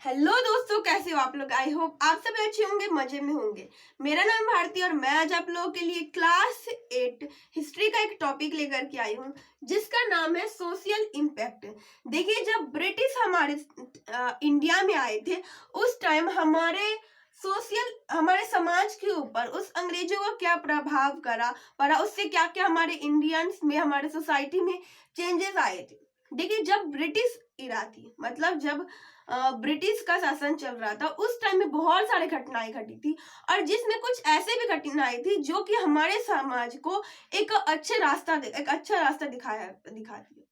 Hello दोस्तों, कैसे हो आप लोग। आई होप आप सब अच्छे होंगे, मजे में होंगे। मेरा नाम भारती और मैं आज आप लोगों के लिए क्लास 8 हिस्ट्री का एक टॉपिक लेकर के आई हूँ जिसका नाम है सोशल इम्पैक्ट। देखिए, जब ब्रिटिश हमारे इंडिया में आए थे उस टाइम हमारे समाज के ऊपर उस अंग्रेजों का क्या प्रभाव पड़ा, उससे क्या क्या हमारे इंडियंस में, हमारे सोसाइटी में चेंजेस आए थे। देखिए, जब ब्रिटिश इरा थी, मतलब जब ब्रिटिश का शासन चल रहा था, उस टाइम में बहुत सारी घटनाएं घटी थी और जिसमें कुछ ऐसे भी घटनाएं थी जो कि हमारे समाज को एक अच्छा रास्ता दिखाती है।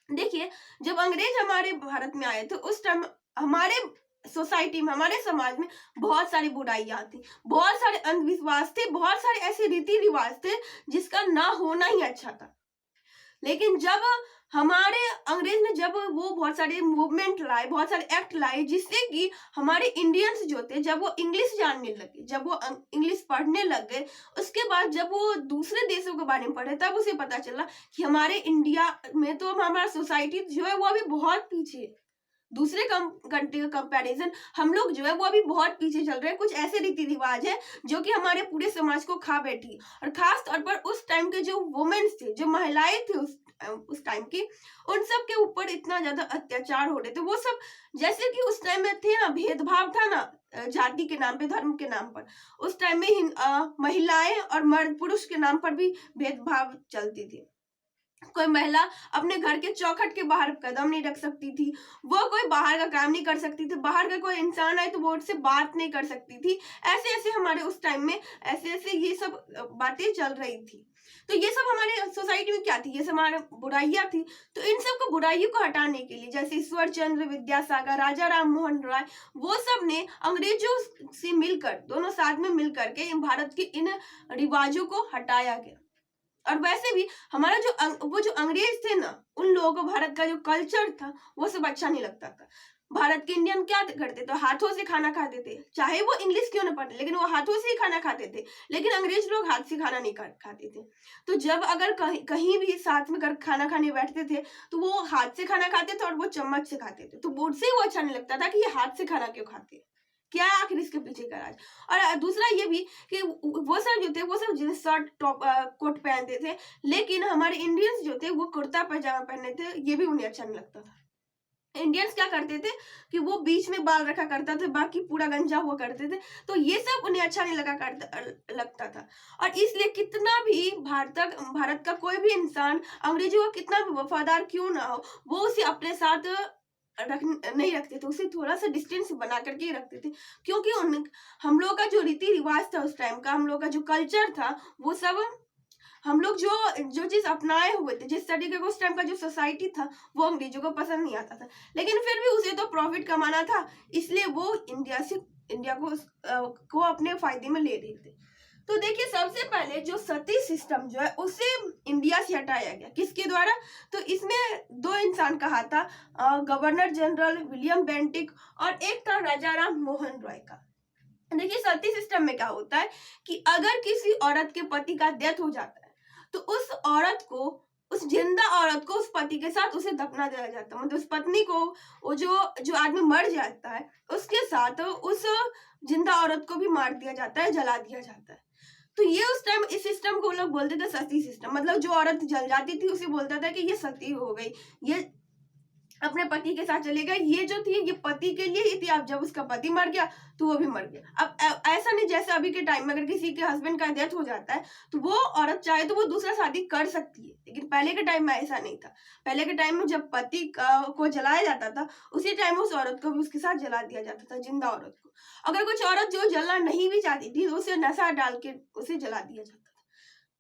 देखिए, जब अंग्रेज हमारे भारत में आए थे उस टाइम हमारे सोसाइटी में, हमारे समाज में बहुत सारी बुराइयां थी, बहुत सारे अंधविश्वास थे, बहुत सारे ऐसे रीति रिवाज थे जिसका ना होना ही अच्छा था। लेकिन जब हमारे अंग्रेज ने जब वो बहुत सारे मूवमेंट लाए, बहुत सारे एक्ट लाए, जिससे कि हमारे इंडियंस जो थे जब वो इंग्लिश जानने लगे, जब वो इंग्लिश पढ़ने लग गए, उसके बाद जब वो दूसरे देशों के बारे में पढ़े तब उसे पता चला कि हमारे इंडिया में तो हमारा सोसाइटी जो है वो अभी बहुत पीछे है। दूसरे कंट्री का कंपैरिजन हम लोग जो है वो अभी बहुत पीछे चल रहे हैं। कुछ ऐसे रीति रिवाज है जो कि हमारे पूरे समाज को खा बैठी, और खास तौर पर उस टाइम के जो वुमेन्स थे, जो महिलाएं थे उस टाइम की, उन सब के ऊपर इतना ज्यादा अत्याचार हो रहे थे। वो सब जैसे कि उस टाइम में थे ना, भेदभाव था ना, जाति के नाम पे, धर्म के नाम पर। उस टाइम में महिलाएं और मर्द पुरुष के नाम पर भी भेदभाव चलती थी। कोई महिला अपने घर के चौखट के बाहर कदम नहीं रख सकती थी, वो कोई बाहर का काम नहीं कर सकती थी, बाहर का कोई इंसान आए तो वो उससे बात नहीं कर सकती थी। ऐसे ऐसे हमारे उस टाइम में ऐसे ऐसे ये सब बातें चल रही थी। तो ये सब हमारे सोसाइटी में क्या थी, ये सब हमारे बुराइयां थी। तो इन सब को, बुराइयों को हटाने के लिए, जैसे ईश्वर चंद्र विद्यासागर, राजा राम मोहन राय, वो सब ने अंग्रेजों से मिलकर, दोनों साथ में मिलकर के भारत के इन रिवाजों को हटाया गया। और वैसे भी हमारा वो जो अंग्रेज थे ना, उन लोगों को भारत का जो कल्चर था वो सब अच्छा नहीं लगता था। भारत के इंडियन क्या करते थे, हाथों से खाना खाते थे, चाहे वो इंग्लिश क्यों ना पढ़े, लेकिन वो हाथों से ही खाना खाते थे। लेकिन अंग्रेज लोग हाथ से खाना नहीं खाते थे। तो जब अगर कहीं भी साथ में खाना खाने बैठते थे तो वो हाथ से खाना खाते थे और वो चम्मच से खाते थे। तो मुझसे वो अच्छा नहीं लगता था कि ये हाथ से खाना क्यों खाते हैं, क्या आखिर इसके पीछे का राज। और दूसरा ये भी कि वो सब जो थे वो सब जींस शर्ट टॉप कोट पहनते थे, लेकिन हमारे इंडियंस जो थे वो कुर्ता पैजामा पहनते थे, ये भी उन्हें अच्छा नहीं लगता था। इंडियंस क्या करते थे कि वो बीच में बाल रखा करता था, बाकी पूरा गंजा हुआ करते थे। तो ये सब उन्हें अच्छा नहीं लगता था। और इसलिए कितना भी भारत का कोई भी इंसान अंग्रेजों का कितना भी वफादार क्यों ना हो, वो उसे अपने साथ नहीं रखते थे, उसे थोड़ा सा डिस्टेंस बना करके ही रखते थे। क्योंकि हम लोग का जो रीति रिवाज था उस टाइम का, हम लोग का जो कल्चर था, वो सब हम लोग जो जो चीज अपनाए हुए थे, जिस तरीके का उस टाइम का जो सोसाइटी था, वो अंग्रेजों को पसंद नहीं आता था। लेकिन फिर भी उसे तो प्रॉफिट कमाना था, इसलिए वो इंडिया को अपने फायदे में ले रहे थे। तो देखिए, सबसे पहले जो सती सिस्टम जो है उसे इंडिया से हटाया गया। किसके द्वारा? तो इसमें दो इंसान का हाथ था, गवर्नर जनरल विलियम बेंटिक और एक था राजा राम मोहन रॉय का। देखिए, सती सिस्टम में क्या होता है कि अगर किसी औरत के पति का डेथ हो जाता है तो उस जिंदा औरत को उस पति के साथ उसे दफना दिया जाता है। मतलब उस पत्नी को, वो जो आदमी मर जाता है उसके साथ उस जिंदा औरत को भी मार दिया जाता है, जला दिया जाता है। तो ये उस टाइम इस सिस्टम को लोग बोलते थे सती सिस्टम। मतलब जो औरत जल जाती थी उसे बोलता था कि ये सती हो गई, ये अपने पति के साथ चले गए। ये जो थी ये पति के लिए ही थी। अब जब उसका पति मर गया तो वो भी मर गया। अब ऐसा नहीं जैसे अभी के टाइम में अगर किसी के हस्बैंड का डेथ हो जाता है तो वो औरत चाहे तो वो दूसरा शादी कर सकती है, लेकिन पहले के टाइम में ऐसा नहीं था। पहले के टाइम में जब पति को जलाया जाता था, उसी टाइम उस औरत को भी उसके साथ जला दिया जाता था, जिंदा औरत को। अगर कुछ औरत जो जलना नहीं भी चाहती थी तो उसे नशा डाल के उसे जला दिया जाता था।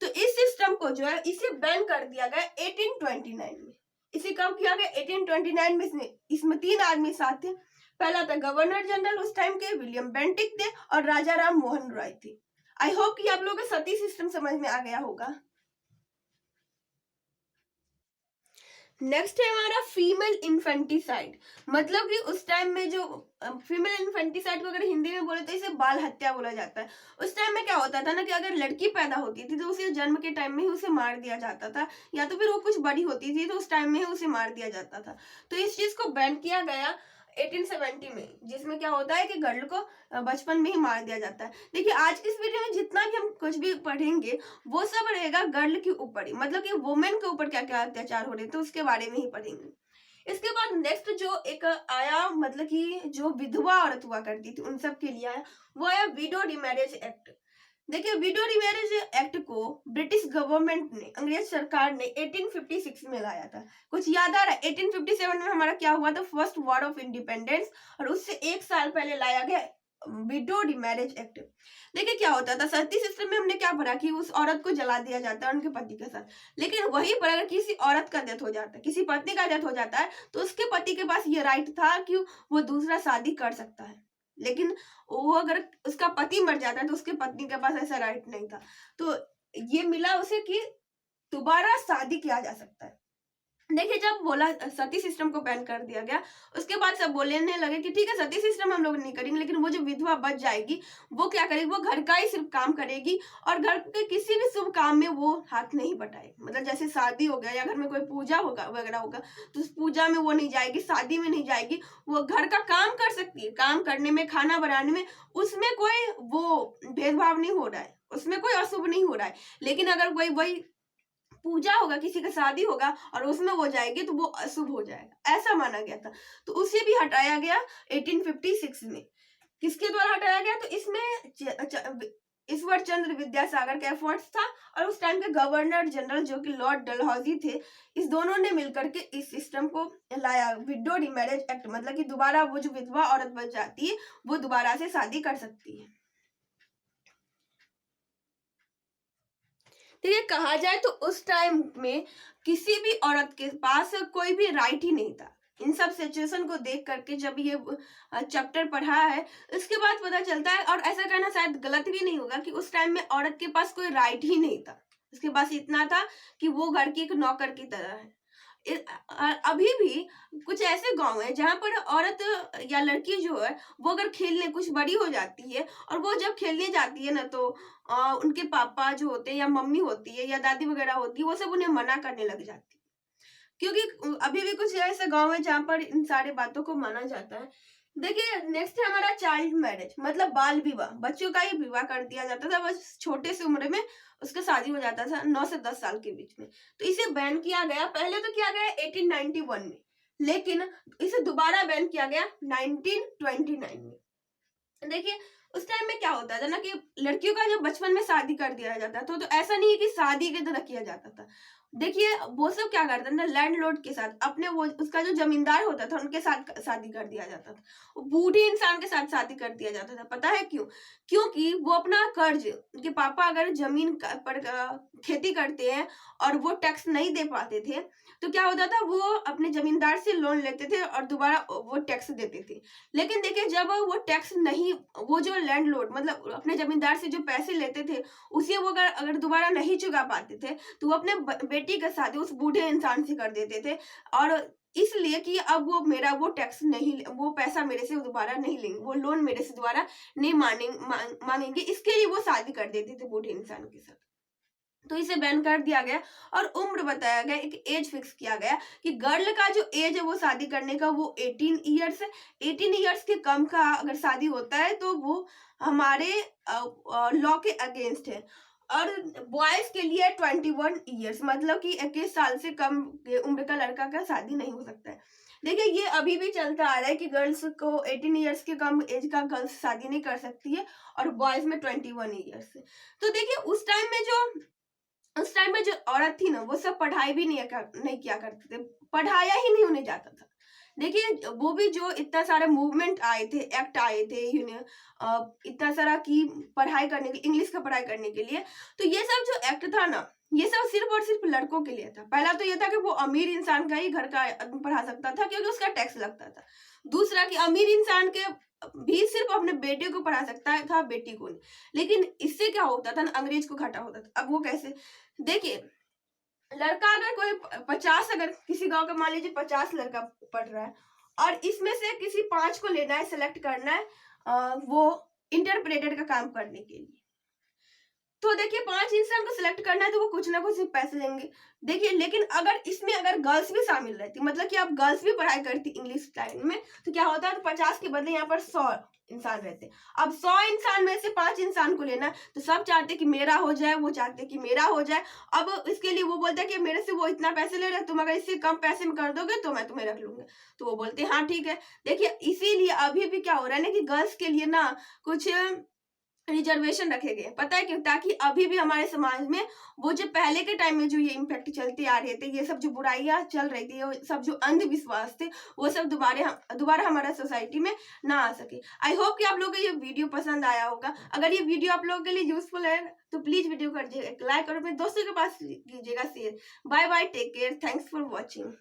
तो इस सिस्टम को जो है इसे बैन कर दिया गया 1829 में। इसे कब किया गया? 1829 में। इसमें 3 आदमी साथ थे। पहला था गवर्नर जनरल उस टाइम के विलियम बेंटिक थे, और राजा राम मोहन रॉय थे। आई होप कि आप लोगों को सती सिस्टम समझ में आ गया होगा। नेक्स्ट है हमारा फीमेल इन्फेंटिसाइड। मतलब कि उस टाइम में जो फीमेल इन्फेंटिसाइड को अगर हिंदी में बोले तो इसे बाल हत्या बोला जाता है। उस टाइम में क्या होता था ना कि अगर लड़की पैदा होती थी तो उसे जन्म के टाइम में ही उसे मार दिया जाता था, या तो फिर वो कुछ बड़ी होती थी तो उस टाइम में ही उसे मार दिया जाता था। तो इस चीज को बैन किया गया 1870 में, जिसमें क्या होता है कि गर्ल को बचपन में ही मार दिया जाता है। देखिए आज की इस वीडियो में जितना भी हम कुछ भी पढ़ेंगे वो सब रहेगा गर्ल के ऊपर ही, मतलब कि वुमेन के ऊपर क्या क्या अत्याचार हो रहे थे उसके बारे में ही पढ़ेंगे। इसके बाद नेक्स्ट जो एक आया, मतलब कि जो विधवा औरत हुआ करती थी उन सब के लिए आया, वो आया विडो रिमैरेज एक्ट। देखिए विडो रिमैरेज एक्ट को ब्रिटिश गवर्नमेंट ने, अंग्रेज सरकार ने 1856 में लाया था। कुछ याद आ रहा है? 1857 में हमारा क्या हुआ था? फर्स्ट वॉर ऑफ इंडिपेंडेंस, और उससे एक साल पहले लाया गया विडो रिमैरेज एक्ट। देखिए क्या होता था, सती सिस्टम में हमने क्या पढ़ा कि उस औरत को जला दिया जाता है उनके पति के साथ। लेकिन वहीं पर अगर किसी औरत का डेथ हो जाता है, किसी पत्नी का डेथ हो जाता है, तो उसके पति के पास ये राइट था कि वो दूसरा शादी कर सकता है। लेकिन वो अगर उसका पति मर जाता है तो उसके पत्नी के पास ऐसा राइट नहीं था। तो ये मिला उसे कि दोबारा शादी किया जा सकता है। देखिए जब बोला सती सिस्टम को बैन कर दिया गया, उसके बाद सब बोलने लगे कि ठीक है सती सिस्टम हम लोग नहीं करेंगे, लेकिन वो जो विधवा बच जाएगी वो क्या करेगी, वो घर का ही सिर्फ काम करेगी और घर के किसी भी शुभ काम में वो हाथ नहीं बटाएगी। मतलब जैसे शादी हो गया या घर में कोई पूजा होगा वगैरह होगा तो उस पूजा में वो नहीं जाएगी, शादी में नहीं जाएगी, वो घर का काम कर सकती है, काम करने में, खाना बनाने में, उसमें कोई वो भेदभाव नहीं हो रहा है, उसमें कोई अशुभ नहीं हो रहा है। लेकिन अगर कोई वही पूजा होगा, किसी का शादी होगा और उसमें वो जाएगी तो वो अशुभ हो जाएगा, ऐसा माना गया था। तो उसे भी हटाया गया 1856 में। किसके द्वारा हटाया गया? तो इसमें ईश्वर चंद्र विद्यासागर का एफर्ट्स था और उस टाइम के गवर्नर जनरल जो कि लॉर्ड डलहौजी थे, इस दोनों ने मिलकर के इस सिस्टम को लाया, विडो रिमैरेज एक्ट। मतलब कि दोबारा वो जो विधवा औरत बच जाती है वो दोबारा से शादी कर सकती है। तो ये कहा जाए तो उस टाइम में किसी भी औरत के पास कोई भी राइट ही नहीं था। इन सब सिचुएशन को देख करके जब ये चैप्टर पढ़ा है इसके बाद पता चलता है, और ऐसा कहना शायद गलत भी नहीं होगा कि उस टाइम में औरत के पास कोई राइट ही नहीं था। उसके पास इतना था कि वो घर की एक नौकर की तरह है। अभी भी कुछ ऐसे गांव है जहां पर औरत या लड़की जो है वो अगर खेलने कुछ बड़ी हो जाती है और वो जब खेलने जाती है ना तो उनके पापा जो होते हैं या मम्मी होती है या दादी वगैरह होती है वो सब उन्हें मना करने लग जाती है। क्योंकि अभी भी कुछ ऐसे गांव है जहां पर इन सारे बातों को माना जाता है। देखिए नेक्स्ट है हमारा चाइल्ड मैरिज, मतलब बाल विवाह। बच्चों का ही विवाह कर दिया जाता था, बस छोटे से उम्र में उसका शादी हो जाता था 9 से 10 साल के बीच में। तो इसे बैन किया गया, पहले तो किया गया 1891 में, लेकिन इसे दोबारा बैन किया गया 1929 में। देखिए उस टाइम में क्या होता था ना कि लड़कियों का जब बचपन में शादी कर दिया जाता था तो ऐसा नहीं है कि शादी की तरह किया जाता था। देखिए वो सब क्या करते थे, लैंडलॉर्ड के साथ, अपने वो उसका जो जमींदार होता था उनके साथ शादी कर दिया जाता था। बूढ़े इंसान के साथ शादी कर दिया जाता था। पता है क्यों? क्योंकि वो अपना कर्ज, उनके पापा अगर जमीन पर खेती करते हैं और वो टैक्स नहीं दे पाते थे तो क्या होता था, वो अपने जमींदार से लोन लेते थे और दोबारा वो टैक्स देते थे। लेकिन देखिए जब वो टैक्स नहीं, वो जो लैंडलॉर्ड मतलब अपने जमींदार से जो पैसे लेते थे उसे वो अगर दोबारा नहीं चुका पाते थे तो वो अपने बेटी का शादी उस बूढ़े इंसान से कर देते थे। और इसलिए कि अब वो मेरा वो टैक्स नहीं, वो पैसा मेरे से दोबारा नहीं लेंगे, वो लोन मेरे से दोबारा नहीं मांगेंगे, इसके लिए वो शादी कर देते थे बूढ़े इंसान के साथ। तो इसे बैन कर दिया गया और उम्र बताया गया, एक एज फिक्स किया गया कि गर्ल का जो एज है वो शादी करने का वो 18 ईयर्स है। 18 ईयर्स के कम का अगर शादी होता है तो वो हमारे लॉ के अगेंस्ट है। और बॉयज के लिए 21 ईयर्स, मतलब कि 21 साल से कम उम्र का लड़का का शादी नहीं हो सकता है। देखिए ये अभी भी चलता आ रहा है कि गर्ल्स को 18 ईयर्स के कम एज का गर्ल्स शादी नहीं कर सकती है और बॉयज में 21 ईयर्स। तो देखिए उस टाइम में जो औरत थी ना वो सब पढ़ाई भी नहीं किया करते थे, पढ़ाया ही नहीं उन्हें जाता था। देखिए वो भी जो इतना सारे मूवमेंट आए थे, एक्ट आए थे इतना सारा की पढ़ाई करने के, इंग्लिश का पढ़ाई करने के लिए, तो ये सब जो एक्ट था ना ये सब सिर्फ और सिर्फ लड़कों के लिए था। पहला तो ये था कि वो अमीर इंसान का ही घर का आदमी पढ़ा सकता था क्योंकि उसका टैक्स लगता था। दूसरा कि अमीर इंसान के भी सिर्फ अपने बेटे को पढ़ा सकता था, बेटी को नहीं। लेकिन इससे क्या होता था ना, अंग्रेज को घाटा होता था। अब वो कैसे? देखिए लड़का अगर कोई 50, अगर किसी गांव का मान लीजिए 50 लड़का पढ़ रहा है और इसमें से किसी 5 को लेना है, सेलेक्ट करना है वो इंटरप्रेटर का काम करने के लिए। तो देखिए 5 इंसान को सिलेक्ट करना है तो वो कुछ ना कुछ पैसे देंगे। देखिए लेकिन अगर इसमें अगर गर्ल्स भी शामिल रहती, मतलब कि आप गर्ल्स भी पढ़ाई करती इंग्लिश लाइन में, तो क्या होता है, तो 50 के बदले यहाँ पर 100 इंसान रहते। अब 100 इंसान में से 5 इंसान को लेना, तो सब चाहते कि मेरा हो जाए, वो चाहते कि मेरा हो जाए। अब इसके लिए वो बोलते हैं कि मेरे से वो इतना पैसे ले रहे हैं, तुम अगर इससे कम पैसे में कर दोगे तो मैं तुम्हें रख लूंगा। तो वो बोलते हैं हाँ ठीक है। देखिए इसीलिए अभी भी क्या हो रहा है ना कि गर्ल्स के लिए ना कुछ रिजर्वेशन रखे गए, पता है क्यों? ताकि अभी भी हमारे समाज में वो जो पहले के टाइम में जो ये इम्पैक्ट चलते आ रहे थे, ये सब जो बुराइयां चल रही थी, ये सब जो अंधविश्वास थे, वो सब दोबारा हमारा सोसाइटी में ना आ सके। आई होप कि आप लोगों को ये वीडियो पसंद आया होगा। अगर ये वीडियो आप लोगों के लिए यूजफुल है तो प्लीज वीडियो को लाइक और अपने दोस्तों के पास कीजिएगा share. Bye bye, take care, thanks for watching.